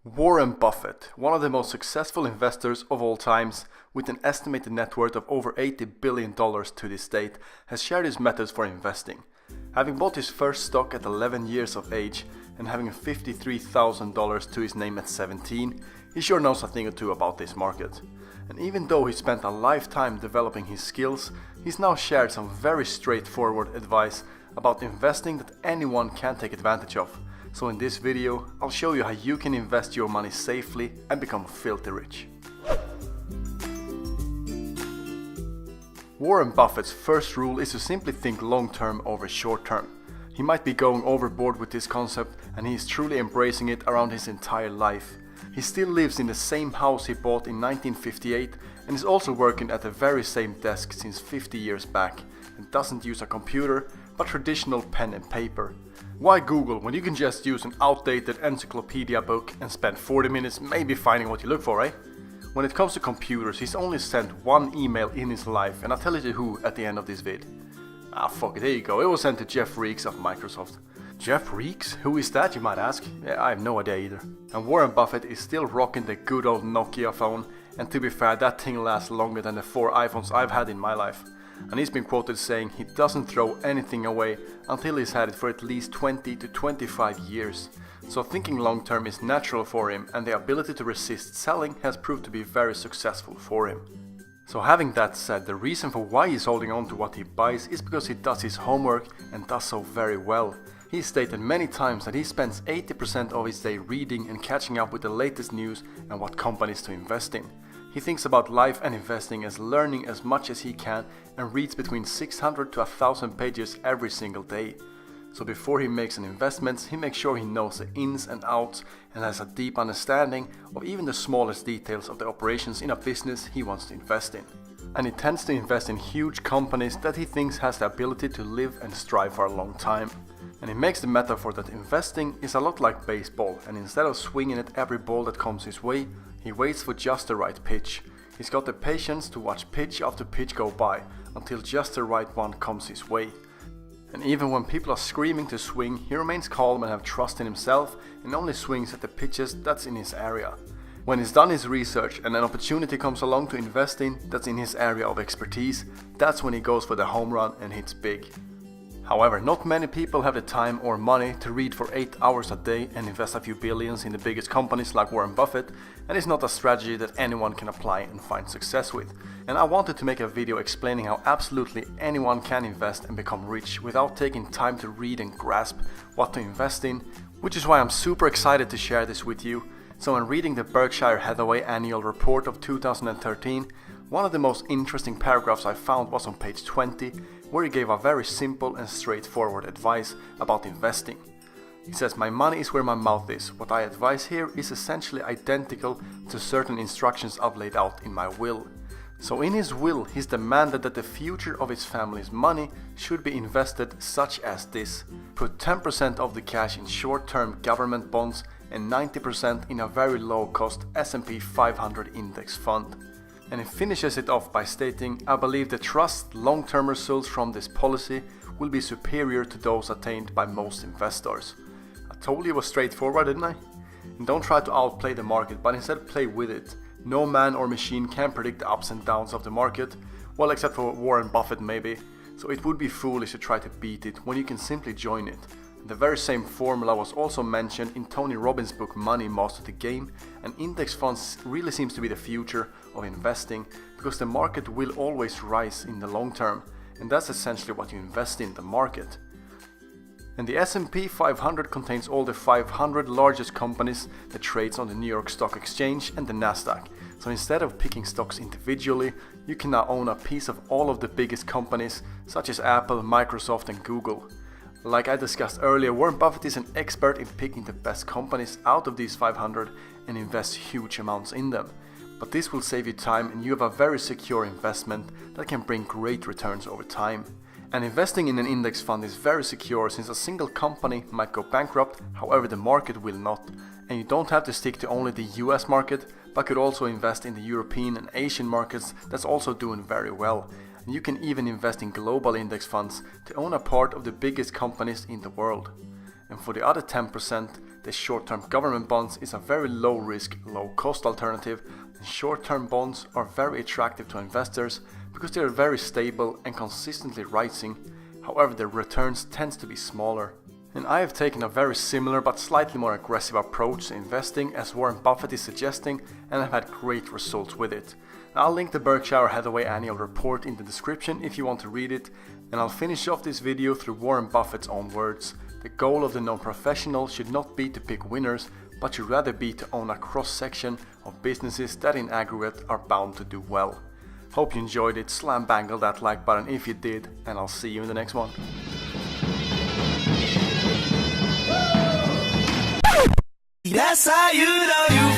Warren Buffett, one of the most successful investors of all times, with an estimated net worth of over $80 billion to this date, has shared his methods for investing. Having bought his first stock at 11 years of age and having $53,000 to his name at 17, he sure knows a thing or two about this market. And even though he spent a lifetime developing his skills, he's now shared some very straightforward advice about investing that anyone can take advantage of. So in this video, I'll show you how you can invest your money safely and become filthy rich. Warren Buffett's first rule is to simply think long-term over short-term. He might be going overboard with this concept, and he is truly embracing it around his entire life. He still lives in the same house he bought in 1958 and is also working at the very same desk since 50 years back, and doesn't use a computer but traditional pen and paper. Why Google when you can just use an outdated encyclopedia book and spend 40 minutes maybe finding what you look for, eh? When it comes to computers, he's only sent one email in his life, and I'll tell you to who at the end of this vid. Fuck it, there you go, it was sent to Jeff Reeks of Microsoft. Jeff Reeks? Who is that, you might ask? Yeah, I have no idea either. And Warren Buffett is still rocking the good old Nokia phone, and to be fair, that thing lasts longer than the 4 iPhones I've had in my life. And he's been quoted saying he doesn't throw anything away until he's had it for at least 20 to 25 years. So thinking long term is natural for him, and the ability to resist selling has proved to be very successful for him. So having that said, the reason for why he's holding on to what he buys is because he does his homework and does so very well. He's stated many times that he spends 80% of his day reading and catching up with the latest news and what companies to invest in. He thinks about life and investing as learning as much as he can and reads between 600 to 1000 pages every single day. So before he makes an investment, he makes sure he knows the ins and outs and has a deep understanding of even the smallest details of the operations in a business he wants to invest in. And he tends to invest in huge companies that he thinks has the ability to live and strive for a long time. And he makes the metaphor that investing is a lot like baseball, and instead of swinging at every ball that comes his way, he waits for just the right pitch. He's got the patience to watch pitch after pitch go by until just the right one comes his way. And even when people are screaming to swing, he remains calm and have trust in himself and only swings at the pitches that's in his area. When he's done his research and an opportunity comes along to invest in that's in his area of expertise, that's when he goes for the home run and hits big. However, not many people have the time or money to read for 8 hours a day and invest a few billions in the biggest companies like Warren Buffett, and it's not a strategy that anyone can apply and find success with. And I wanted to make a video explaining how absolutely anyone can invest and become rich without taking time to read and grasp what to invest in, which is why I'm super excited to share this with you. So when reading the Berkshire Hathaway annual report of 2013, one of the most interesting paragraphs I found was on page 20, where he gave a very simple and straightforward advice about investing. He says, "My money is where my mouth is. What I advise here is essentially identical to certain instructions I've laid out in my will." So in his will, he's demanded that the future of his family's money should be invested such as this. Put 10% of the cash in short-term government bonds and 90% in a very low-cost S&P 500 index fund. And he finishes it off by stating, "I believe the trust long-term results from this policy will be superior to those attained by most investors." I told you it was straightforward, didn't I? And don't try to outplay the market, but instead play with it. No man or machine can predict the ups and downs of the market, well, except for Warren Buffett maybe, so it would be foolish to try to beat it when you can simply join it. The very same formula was also mentioned in Tony Robbins' book Money Master the Game, and index funds really seems to be the future of investing because the market will always rise in the long term, and that's essentially what you invest in, the market. And the S&P 500 contains all the 500 largest companies that trades on the New York Stock Exchange and the Nasdaq. So instead of picking stocks individually, you can now own a piece of all of the biggest companies such as Apple, Microsoft and Google. Like I discussed earlier, Warren Buffett is an expert in picking the best companies out of these 500 and invests huge amounts in them. But this will save you time, and you have a very secure investment that can bring great returns over time. And investing in an index fund is very secure since a single company might go bankrupt, however the market will not. And you don't have to stick to only the US market, but could also invest in the European and Asian markets that's also doing very well. And you can even invest in global index funds to own a part of the biggest companies in the world. and for the other 10%, the short-term government bonds is a very low risk, low cost alternative, and short-term bonds are very attractive to investors because they are very stable and consistently rising. However, their returns tends to be smaller. And I have taken a very similar but slightly more aggressive approach to investing as Warren Buffett is suggesting, and I've had great results with it. I'll link the Berkshire Hathaway annual report in the description if you want to read it, and I'll finish off this video through Warren Buffett's own words. The goal of the non-professional should not be to pick winners, but should rather be to own a cross-section of businesses that in aggregate are bound to do well. Hope you enjoyed it, slam bangle that like button if you did, and I'll see you in the next one. That's how you know you